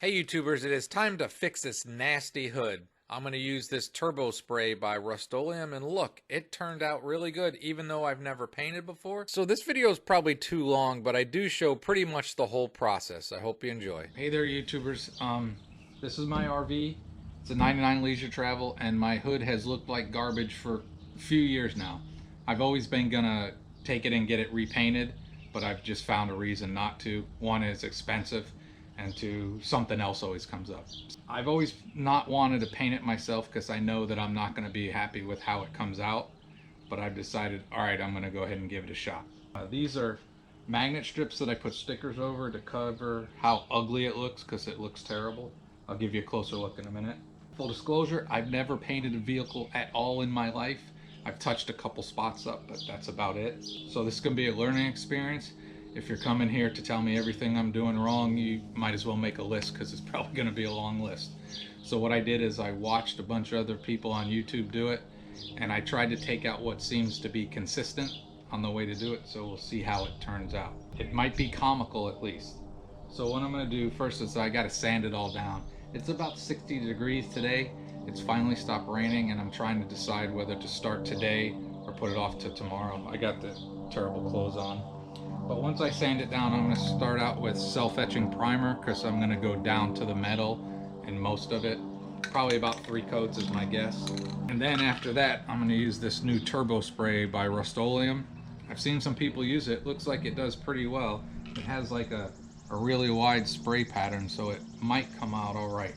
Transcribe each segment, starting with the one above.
Hey YouTubers, it is time to fix this nasty hood. I'm going to use this turbo spray by Rustoleum, and look, it turned out really good even though I've never painted before. So this video is probably too long, but I do show pretty much the whole process. I hope you enjoy. Hey there YouTubers, this is my RV. It's a 99 Leisure Travel and my hood has looked like garbage for a few years now. I've always been gonna take it and get it repainted, but I've just found a reason not to. One is expensive, and two, something else always comes up. I've always not wanted to paint it myself because I know that I'm not going to be happy with how it comes out, but I've decided, all right, I'm going to go ahead and give it a shot. These are magnet strips that I put stickers over to cover how ugly it looks because it looks terrible. I'll give you a closer look in a minute. Full disclosure, I've never painted a vehicle at all in my life. I've touched a couple spots up, but that's about it. So this is going to be a learning experience. If you're coming here to tell me everything I'm doing wrong, you might as well make a list because it's probably going to be a long list. So what I did is I watched a bunch of other people on YouTube do it, and I tried to take out what seems to be consistent on the way to do it, so we'll see how it turns out. It might be comical at least. So what I'm going to do first is I got to sand it all down. It's about 60 degrees today. It's finally stopped raining, and I'm trying to decide whether to start today or put it off to tomorrow. I got the terrible clothes on. But once I sand it down, I'm going to start out with Self-Etching Primer because I'm going to go down to the metal in most of it. Probably about 3 coats is my guess. And then after that, I'm going to use this new turbo spray by Rustoleum. I've seen some people use it. Looks like it does pretty well. It has like a really wide spray pattern, so it might come out all right.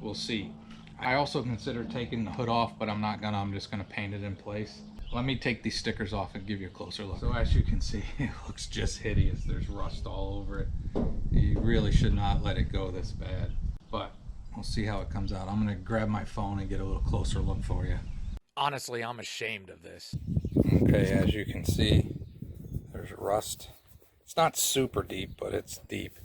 We'll see. I also considered taking the hood off, but I'm not gonna. I'm just gonna paint it in place. Let me take these stickers off and give you a closer look. So as you can see, it looks just hideous. There's rust all over it. You really should not let it go this bad. But we'll see how it comes out. I'm gonna grab my phone and get a little closer look for you. Honestly, I'm ashamed of this. Okay, as you can see, there's rust. It's not super deep, but it's deep.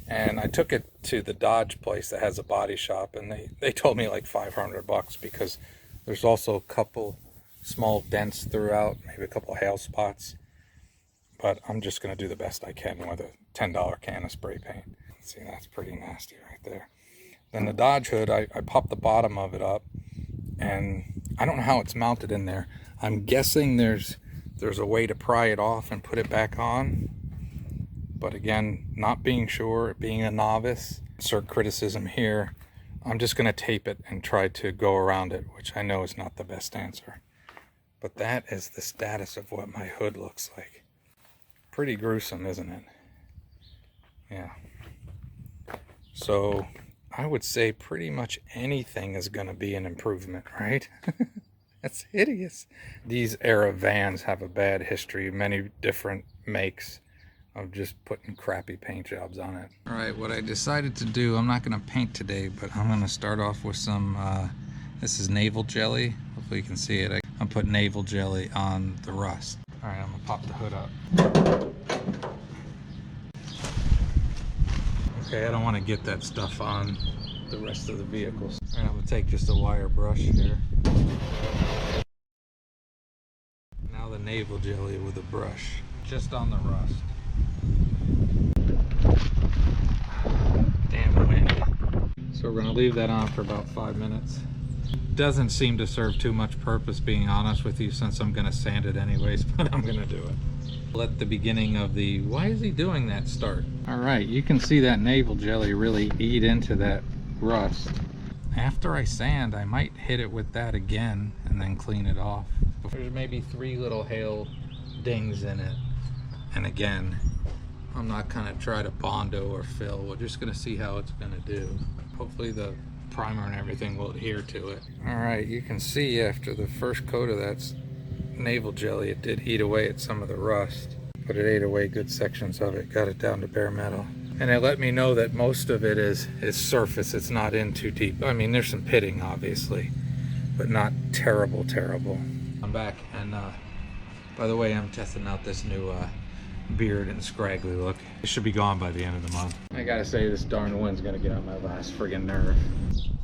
And I took it to the Dodge place that has a body shop, and they told me like $500 because there's also a couple small dents throughout, maybe a couple hail spots. But I'm just going to do the best I can with a $10 can of spray paint. See, that's pretty nasty right there. Then the Dodge hood, I popped the bottom of it up, and I don't know how it's mounted in there. I'm guessing there's a way to pry it off and put it back on. But again, not being sure, being a novice, insert criticism here, I'm just going to tape it and try to go around it, which I know is not the best answer. But that is the status of what my hood looks like. Pretty gruesome, isn't it? Yeah. So I would say pretty much anything is going to be an improvement, right? That's hideous. These era vans have a bad history, many different makes, of just putting crappy paint jobs on it. All right, what I decided to do, I'm not going to paint today, but I'm going to start off with some, this is navel jelly. Hopefully you can see it. I'm putting navel jelly on the rust. All right, I'm going to pop the hood up. Okay, I don't want to get that stuff on the rest of the vehicles. All right, I'm going to take just a wire brush here. Now the navel jelly with a brush, just on the rust. Damn wind. So we're going to leave that on for about 5 minutes. Doesn't seem to serve too much purpose, being honest with you, since I'm going to sand it anyways, but I'm going to do it. Let the beginning of the why is he doing that start. All right, you can see that navel jelly really eat into that rust. After I sand, I might hit it with that again and then clean it off. There's maybe 3 little hail dings in it. And again, I'm not gonna try to Bondo or fill. We're just gonna see how it's gonna do. Hopefully the primer and everything will adhere to it. All right, you can see after the first coat of that navel jelly, it did eat away at some of the rust, but it ate away good sections of it, got it down to bare metal. And it let me know that most of it is surface. It's not in too deep. I mean, there's some pitting obviously, but not terrible. I'm back, and by the way, I'm testing out this new beard and scraggly look. It should be gone by the end of the month. I gotta say, this darn wind's gonna get on my last friggin' nerve.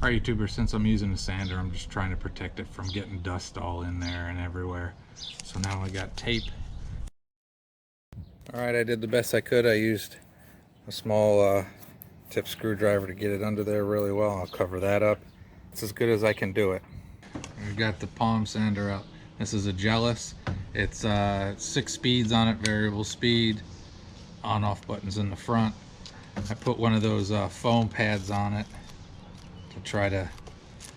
Alright YouTubers, since I'm using a sander, I'm just trying to protect it from getting dust all in there and everywhere. So now I got tape. Alright, I did the best I could. I used a small tip screwdriver to get it under there really well. I'll cover that up. It's as good as I can do it. We've got the palm sander out. This is a Jealous. It's 6 speeds on it, variable speed, on off buttons in the front. I put one of those foam pads on it to try to,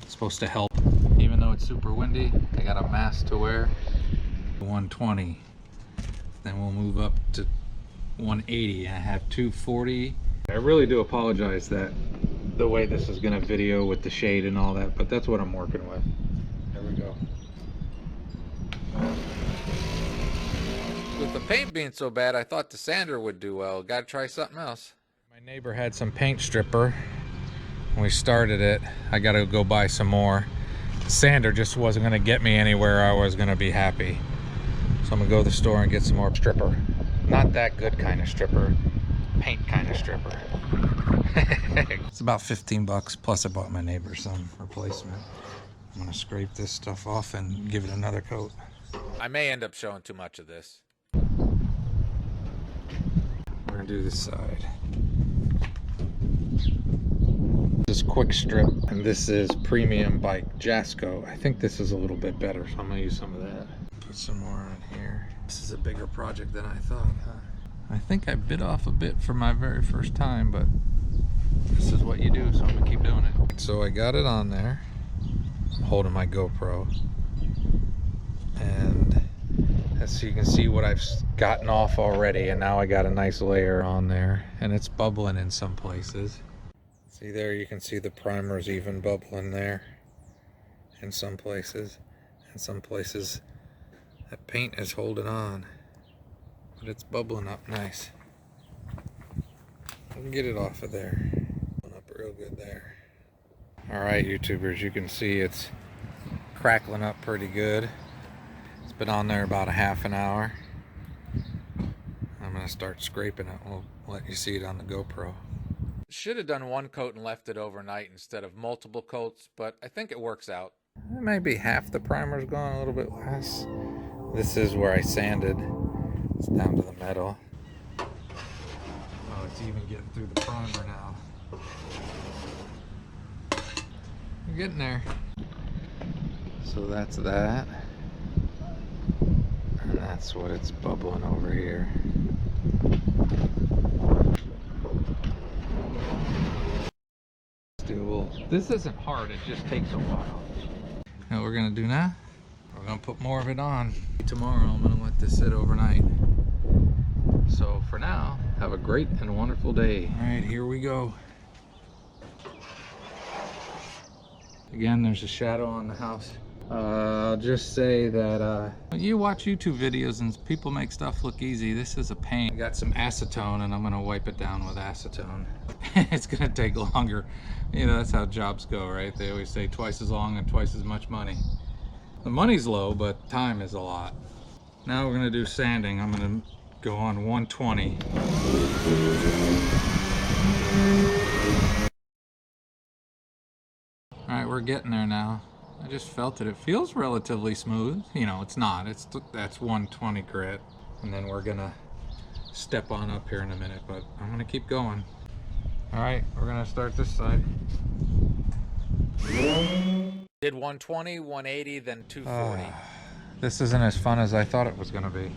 it's supposed to help. Even though it's super windy, I got a mask to wear. 120. Then we'll move up to 180. I have 240. I really do apologize that the way this is gonna video with the shade and all that, but that's what I'm working with. There we go. With the paint being so bad, I thought the sander would do well. Gotta try something else. My neighbor had some paint stripper. When we started it, I gotta go buy some more. The sander just wasn't gonna get me anywhere I was gonna be happy. So I'm gonna go to the store and get some more stripper. Not that good kind of stripper, paint kind of stripper. It's about 15 bucks, plus I bought my neighbor some replacement. I'm gonna scrape this stuff off and give it another coat. I may end up showing too much of this. We're gonna do this side. This is Quick Strip, and this is Premium by Jasco. I think this is a little bit better, so I'm gonna use some of that. Put some more on here. This is a bigger project than I thought, huh? I think I bit off a bit for my very first time, but this is what you do, so I'm gonna keep doing it. So I got it on there. I'm holding my GoPro. And so you can see what I've gotten off already, and now I got a nice layer on there, and it's bubbling in some places. See there, you can see the primer's even bubbling there in some places. In some places that paint is holding on, but it's bubbling up nice. I can get it off of there. Up real good there. Alright, YouTubers, you can see it's crackling up pretty good. It's been on there about a half an hour. I'm gonna start scraping it. We'll let you see it on the GoPro. Should have done one coat and left it overnight instead of multiple coats, but I think it works out. Maybe half the primer's gone, a little bit less. This is where I sanded. It's down to the metal. Oh, it's even getting through the primer now. We're getting there. So that's that. And that's what it's bubbling over here. This isn't hard, it just takes a while. You know what we're gonna do now? We're gonna put more of it on. Tomorrow I'm gonna let this sit overnight. So for now, have a great and wonderful day. All right, here we go. Again, there's a shadow on the house. I'll just say that you watch YouTube videos and people make stuff look easy. This is a pain. I got some acetone and I'm gonna wipe it down with acetone. It's gonna take longer. You know, that's how jobs go, right? They always say twice as long and twice as much money. The money's low, but time is a lot. Now we're gonna do sanding. I'm gonna go on 120. All right, we're getting there now. I just felt it. It feels relatively smooth. You know, it's not. That's 120 grit. And then we're gonna step on up here in a minute, but I'm gonna keep going. All right, we're gonna start this side. Did 120, 180, then 240. This isn't as fun as I thought it was gonna be.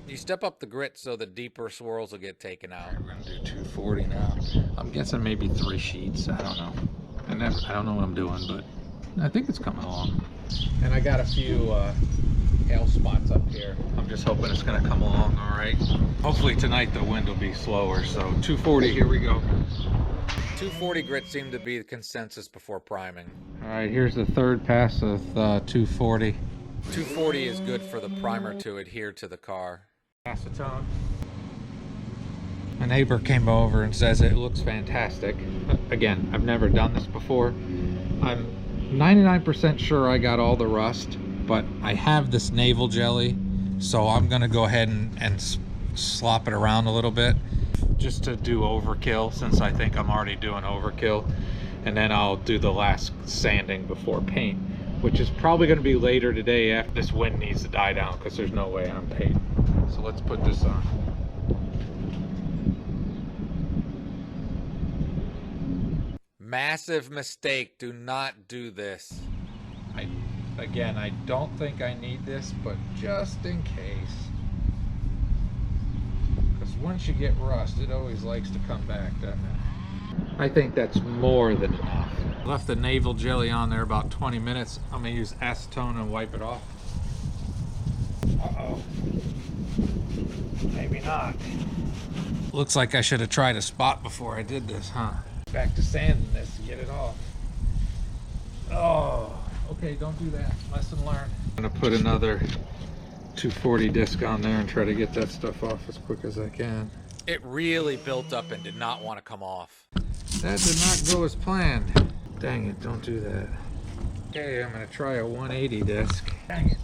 You step up the grit so the deeper swirls will get taken out. We're gonna do 240 now. I'm guessing maybe 3 sheets. I don't know. I don't know what I'm doing, but I think it's coming along. And I got a few hail spots up here. I'm just hoping it's gonna come along all right. Hopefully tonight the wind will be slower. So 240, here we go. 240 grit seemed to be the consensus before priming. All right, here's the third pass of 240. 240 is good for the primer to adhere to the car. Acetone. My neighbor came over and says it looks fantastic. Again, I've never done this before. I'm 99% sure I got all the rust, but I have this navel jelly, so I'm gonna go ahead and slop it around a little bit just to do overkill, since I think I'm already doing overkill. And then I'll do the last sanding before paint, which is probably gonna be later today after this wind needs to die down, because there's no way I'm painting. So let's put this on. Massive mistake. Do not do this. Again, I don't think I need this, but just in case. Because once you get rust, it always likes to come back, doesn't it? I think that's more than enough. Left the navel jelly on there about 20 minutes. I'm going to use acetone and wipe it off. Uh-oh. Maybe not. Looks like I should have tried a spot before I did this, huh? Back to sanding this to get it off. Oh, okay, don't do that. Lesson learned. I'm gonna put another 240 disc on there and try to get that stuff off as quick as I can. It really built up and did not want to come off. That did not go as planned. Dang it, don't do that. Okay, I'm gonna try a 180 disc. Dang it.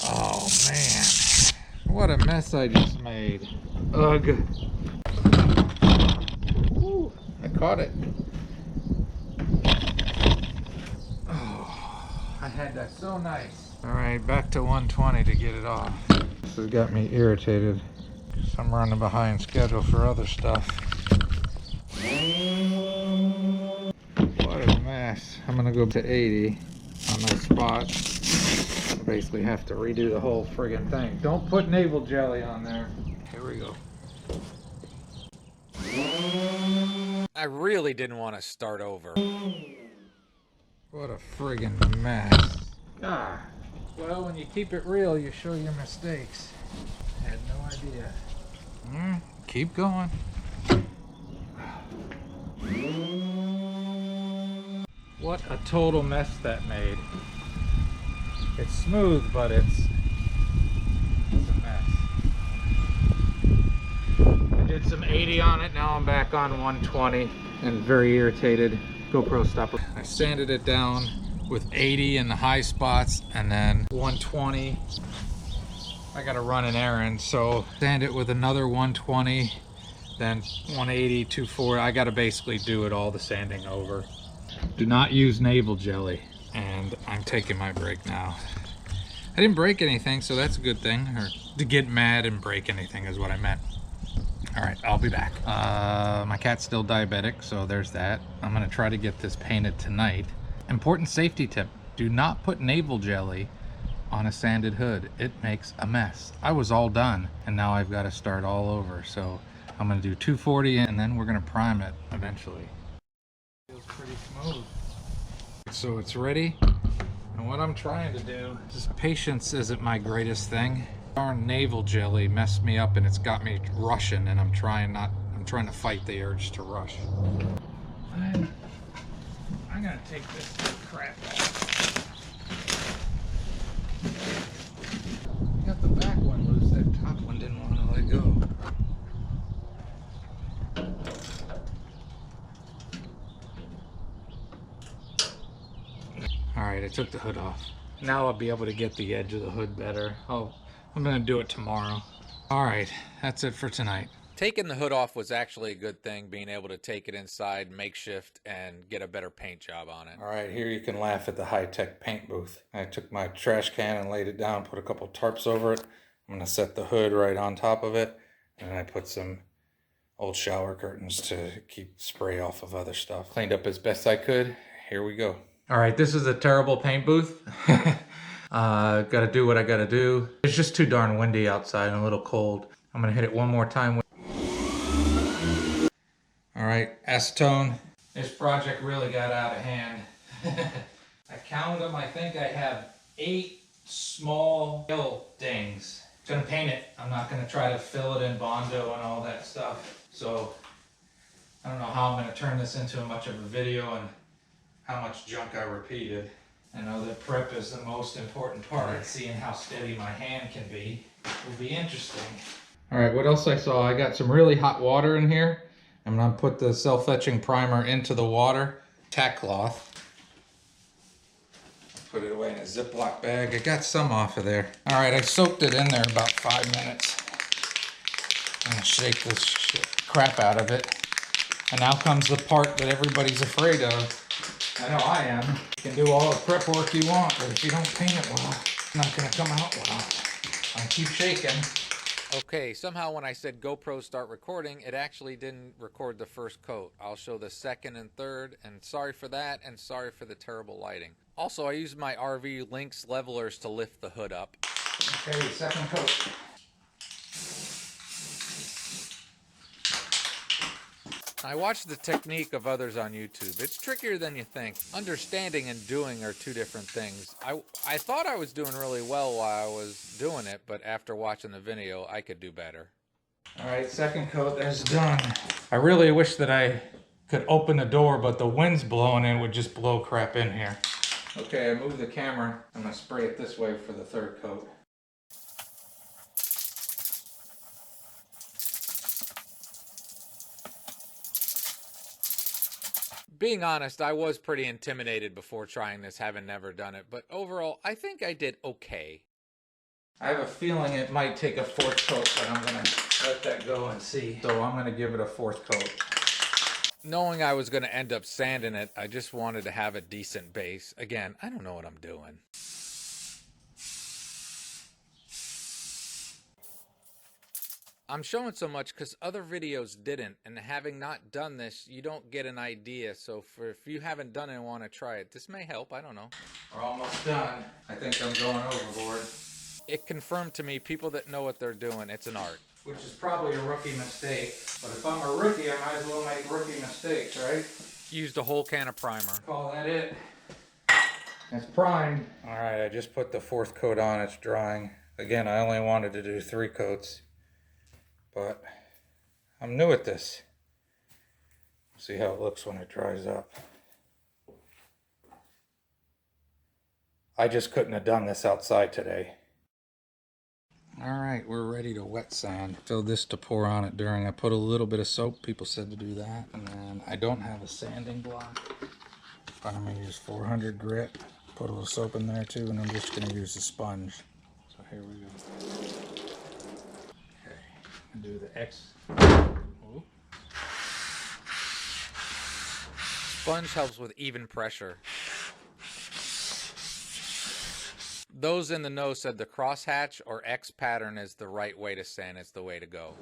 Oh man. What a mess I just made. Ugh. Ooh, I caught it. Oh, I had that so nice. All right, back to 120 to get it off. This has got me irritated because I'm running behind schedule for other stuff. What a mess. I'm gonna go to 80 on my spot. Basically have to redo the whole friggin' thing. Don't put navel jelly on there. Here we go. I really didn't want to start over. What a friggin' mess. Ah. Well, when you keep it real, you show your mistakes. I had no idea. Keep going. What a total mess that made. It's smooth, but it's a mess. I did some 80 on it, now I'm back on 120 and very irritated. GoPro stop. I sanded it down with 80 in the high spots and then 120. I gotta run an errand, so sand it with another 120, then 180, 240. I gotta basically do it all the sanding over. Do not use navel jelly. And I'm taking my break now. I didn't break anything, so that's a good thing. Or to get mad and break anything is what I meant. All right, I'll be back. My cat's still diabetic, so there's that. I'm gonna try to get this painted tonight. Important safety tip, do not put navel jelly on a sanded hood. It makes a mess. I was all done, and now I've got to start all over. So I'm gonna do 240, and then we're gonna prime it eventually. Feels pretty smooth. So it's ready, and what I'm trying to do is, patience isn't my greatest thing. Darn navel jelly messed me up and it's got me rushing, and I'm trying to fight the urge to rush. I'm gonna take this crap off. I got the back one loose, that top one didn't want to let go. Alright, I took the hood off. Now I'll be able to get the edge of the hood better. I'm gonna do it tomorrow. Alright, that's it for tonight. Taking the hood off was actually a good thing, being able to take it inside, makeshift, and get a better paint job on it. Alright, here you can laugh at the high-tech paint booth. I took my trash can and laid it down, put a couple tarps over it. I'm gonna set the hood right on top of it, and I put some old shower curtains to keep spray off of other stuff. Cleaned up as best I could. Here we go. All right, this is a terrible paint booth. Gotta do what I gotta do. It's just too darn windy outside and a little cold. I'm gonna hit it one more time. All right, acetone. This project really got out of hand. I counted them. I think I have 8 small fill dings. Gonna paint it. I'm not gonna try to fill it in Bondo and all that stuff. So I don't know how I'm gonna turn this into much of a video and how much junk I repeated. I know that prep is the most important part. Seeing how steady my hand can be will be interesting. All right, what else I saw? I got some really hot water in here. I'm gonna put the self-etching primer into the water, tack cloth. Put it away in a Ziploc bag. I got some off of there. All right, I soaked it in there about 5 minutes. I'm gonna shake this crap out of it. And now comes the part that everybody's afraid of. I know I am. You can do all the prep work you want, but if you don't paint it well, it's not gonna come out well. I keep shaking. Okay, somehow when I said GoPro start recording, it actually didn't record the first coat. I'll show the second and third, and sorry for that, and sorry for the terrible lighting. Also, I used my RV Lynx levelers to lift the hood up. Okay, second coat. I watched the technique of others on YouTube. It's trickier than you think. Understanding and doing are two different things. I thought I was doing really well while I was doing it, but after watching the video, I could do better. Alright, second coat, that's done. I really wish that I could open the door, but the wind's blowing in would just blow crap in here. Okay, I moved the camera. I'm going to spray it this way for the third coat. Being honest, I was pretty intimidated before trying this, having never done it, but overall, I think I did okay. I have a feeling it might take a fourth coat, but I'm going to let that go and see. So I'm going to give it a fourth coat. Knowing I was going to end up sanding it, I just wanted to have a decent base. Again, I don't know what I'm doing. I'm showing so much because other videos didn't, and having not done this, you don't get an idea. So if you haven't done it and want to try it, this may help. I don't know. We're almost done. I think I'm going overboard. It confirmed to me, people that know what they're doing, it's an art. Which is probably a rookie mistake. But if I'm a rookie, I might as well make rookie mistakes, right? Used a whole can of primer. Call that it. It's primed. Alright, I just put the fourth coat on. It's drying. Again, I only wanted to do 3 coats. But I'm new at this. See how it looks when it dries up. I just couldn't have done this outside today. Alright, we're ready to wet sand. Fill this to pour on it during. I put a little bit of soap. People said to do that. And then I don't have a sanding block, but I'm going to use 400 grit. Put a little soap in there too, and I'm just going to use a sponge. So here we go. Do the X. Ooh. Sponge helps with even pressure. Those in the know said the crosshatch or X pattern is the right way to sand. It's the way to go.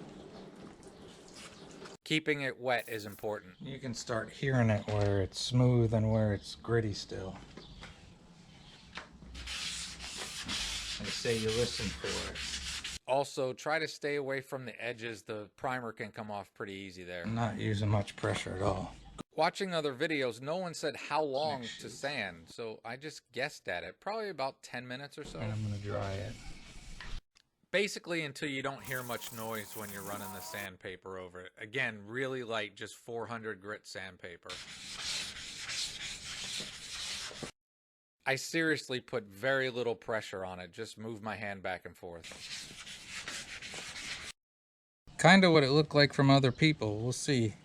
Keeping it wet is important. You can start hearing it where it's smooth and where it's gritty still. They say you listen for it. Also, try to stay away from the edges. The primer can come off pretty easy there. I'm not using much pressure at all. Watching other videos, no one said how long to sand, so I just guessed at it. Probably about 10 minutes or so. And I'm going to dry it. Basically until you don't hear much noise when you're running the sandpaper over it. Again, really light, just 400 grit sandpaper. I seriously put very little pressure on it. Just move my hand back and forth. Kind of what it looked like from other people. We'll see.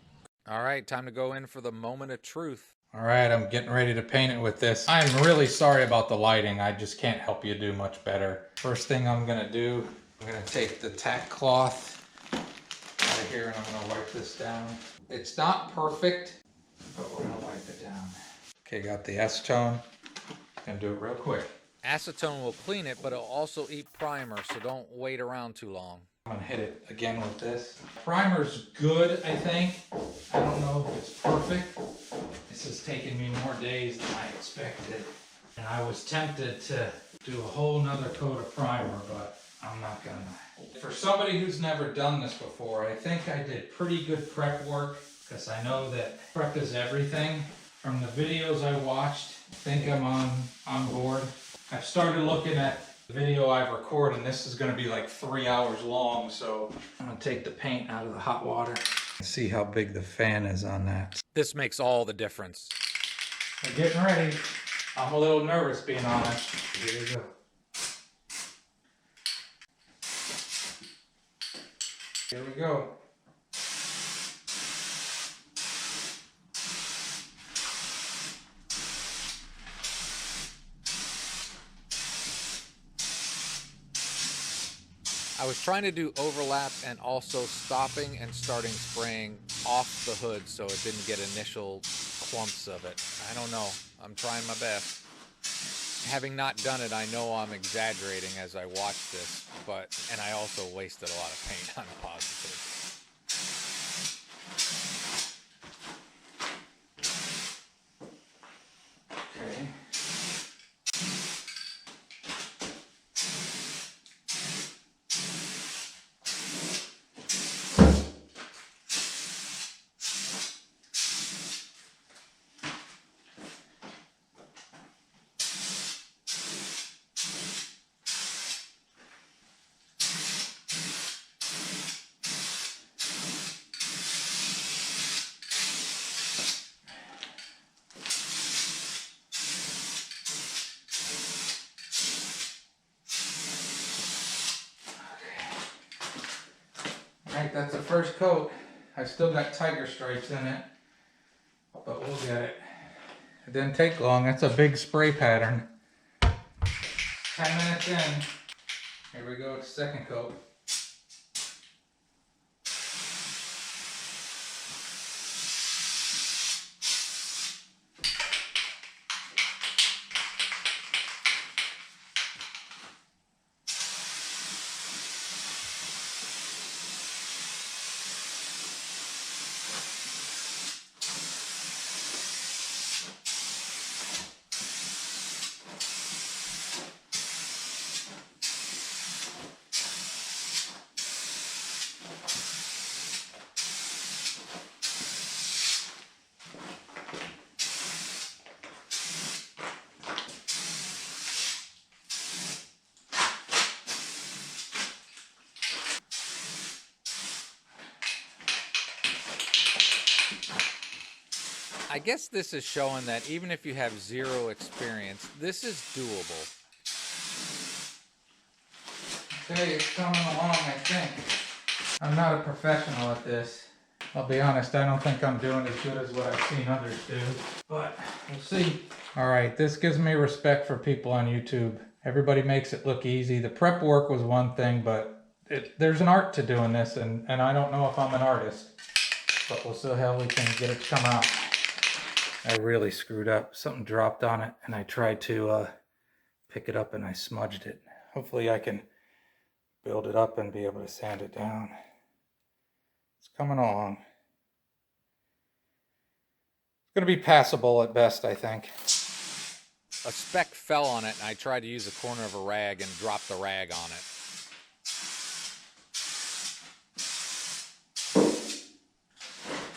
All right, time to go in for the moment of truth. All right, I'm getting ready to paint it with this. I'm really sorry about the lighting. I just can't help you do much better. First thing I'm going to do, I'm going to take the tack cloth out of here and I'm going to wipe this down. It's not perfect, but we're going to wipe it down. Okay, got the acetone. Gonna do it real quick. Acetone will clean it, but it'll also eat primer, so don't wait around too long. I'm gonna hit it again with this. Primer's good, I think. I don't know if it's perfect. This has taken me more days than I expected. And I was tempted to do a whole nother coat of primer, but I'm not gonna. For somebody who's never done this before, I think I did pretty good prep work, because I know that prep is everything. From the videos I watched, I think I'm on board. I've started looking at the video I've recorded, and this is going to be like 3 hours long, so I'm going to take the paint out of the hot water and see how big the fan is on that. This makes all the difference. We're getting ready. I'm a little nervous, being honest. Here we go. Here we go. I was trying to do overlap and also stopping and starting spraying off the hood so it didn't get initial clumps of it. I don't know. I'm trying my best. Having not done it, I know I'm exaggerating as I watch this, and I also wasted a lot of paint on positive. Okay. Alright, that's the first coat. I still got tiger stripes in it, but we'll get it. It didn't take long. That's a big spray pattern. 10 minutes in. Here we go, it's second coat. I guess this is showing that even if you have zero experience, this is doable. Okay, it's coming along, I think. I'm not a professional at this. I'll be honest, I don't think I'm doing as good as what I've seen others do, but we'll see. Alright, this gives me respect for people on YouTube. Everybody makes it look easy. The prep work was one thing, but there's an art to doing this, and I don't know if I'm an artist, but we'll see how we can get it to come out. I really screwed up. Something dropped on it, and I tried to pick it up and I smudged it. Hopefully I can build it up and be able to sand it down. It's coming along. It's going to be passable at best, I think. A speck fell on it, and I tried to use the corner of a rag and dropped the rag on it.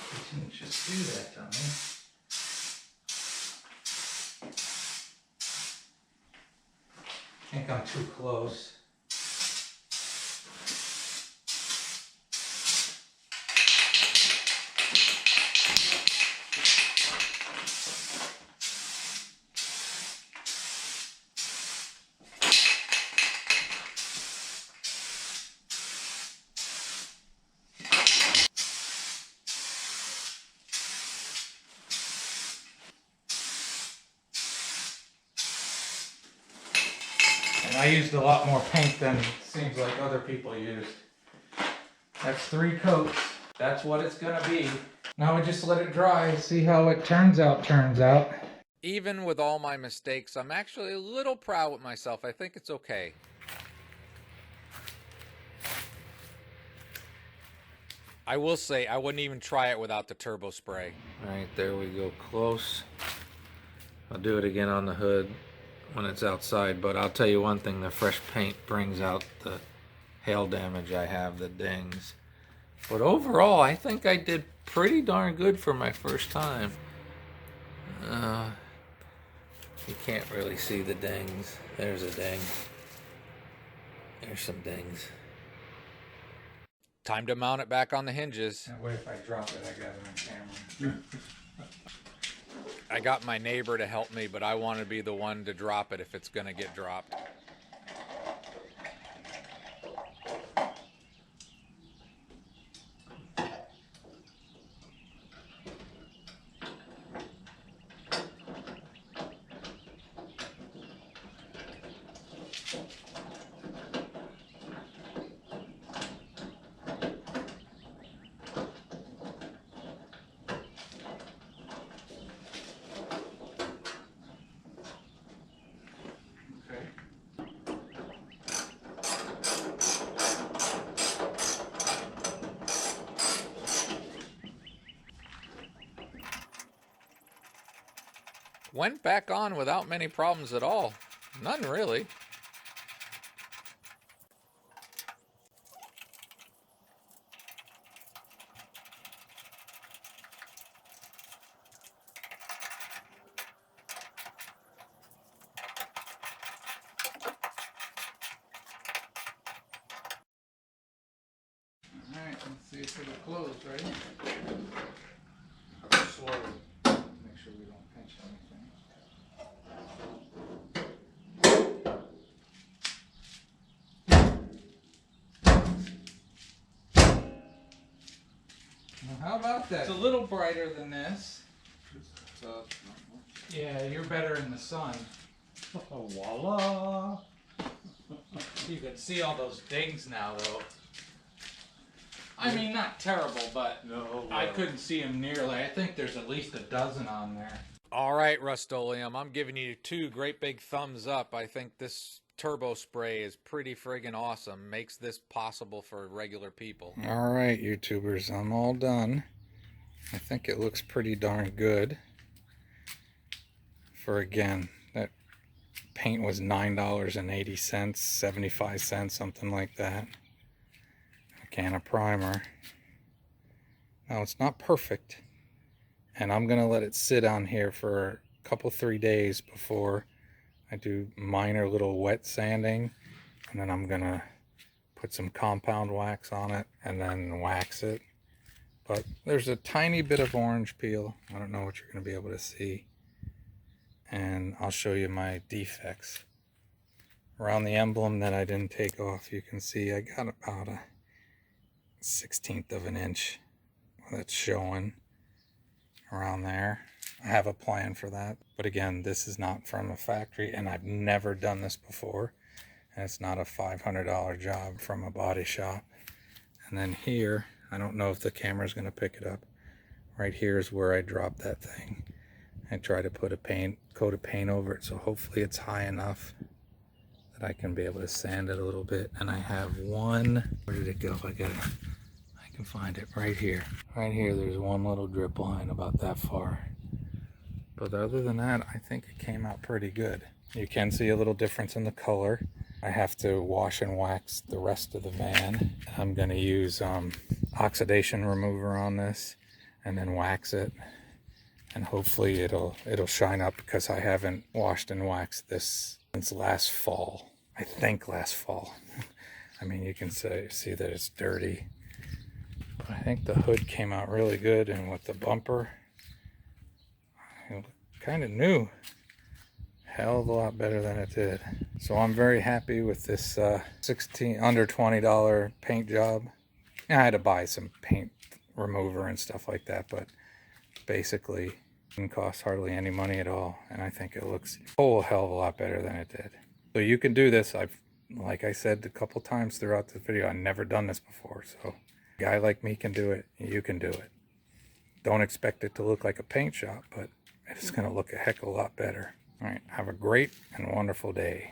You didn't just do that, dummy. I think I'm too close. I used a lot more paint than it seems like other people used. That's 3 coats. That's what it's gonna be. Now we just let it dry, see how it turns out. Even with all my mistakes, I'm actually a little proud with myself. I think it's okay. I will say I wouldn't even try it without the turbo spray. All right, there we go, close. I'll do it again on the hood when it's outside, but I'll tell you one thing, the fresh paint brings out the hail damage I have, the dings. But overall, I think I did pretty darn good for my first time. You can't really see the dings. There's a ding. There's some dings. Time to mount it back on the hinges. That way if I drop it, I got it on camera. I got my neighbor to help me, but I want to be the one to drop it if it's going to get dropped. Went back on without many problems at all. None really. Alright, let's see if it'll close, right? Slowly. Make sure we don't pinch anything. Well, how about that? It's a little brighter than this. Yeah, you're better in the sun. Voila! You can see all those dings now, though. I mean, not terrible, but no, I couldn't see them nearly. I think there's at least a dozen on there. All right, Rustoleum, I'm giving you 2 great big thumbs up. I think this turbo spray is pretty friggin' awesome. Makes this possible for regular people. All right, YouTubers, I'm all done. I think it looks pretty darn good. For again, that paint was $9.80, 75 cents, something like that. A can of primer. Now it's not perfect, and I'm gonna let it sit on here for a couple 3 days before I do minor little wet sanding, and then I'm gonna put some compound wax on it and then wax it. But there's a tiny bit of orange peel. I don't know what you're gonna be able to see. And I'll show you my defects. Around the emblem that I didn't take off, you can see I got about a 1/16 of an inch that's showing around there. I have a plan for that, but again, this is not from a factory, and I've never done this before, and it's not a $500 job from a body shop. And then here, I don't know if the camera's going to pick it up. Right here is where I dropped that thing. I try to put a coat of paint over it, so hopefully it's high enough that I can be able to sand it a little bit. And I have one, where did it go? I can find it right here. Right here, there's one little drip line about that far. But other than that, I think it came out pretty good. You can see a little difference in the color. I have to wash and wax the rest of the van. I'm gonna use oxidation remover on this and then wax it. And hopefully it'll shine up, because I haven't washed and waxed this since last fall. I think last fall. I mean, you can see that it's dirty. But I think the hood came out really good, and with the bumper, it kind of new. Hell of a lot better than it did. So I'm very happy with this under $20 paint job. Yeah, I had to buy some paint remover and stuff like that, but basically it didn't cost hardly any money at all, and I think it looks a whole hell of a lot better than it did. So you can do this. Like I said a couple times throughout the video, I've never done this before, so a guy like me can do it. You can do it. Don't expect it to look like a paint shop, but it's going to look a heck of a lot better. All right, have a great and wonderful day.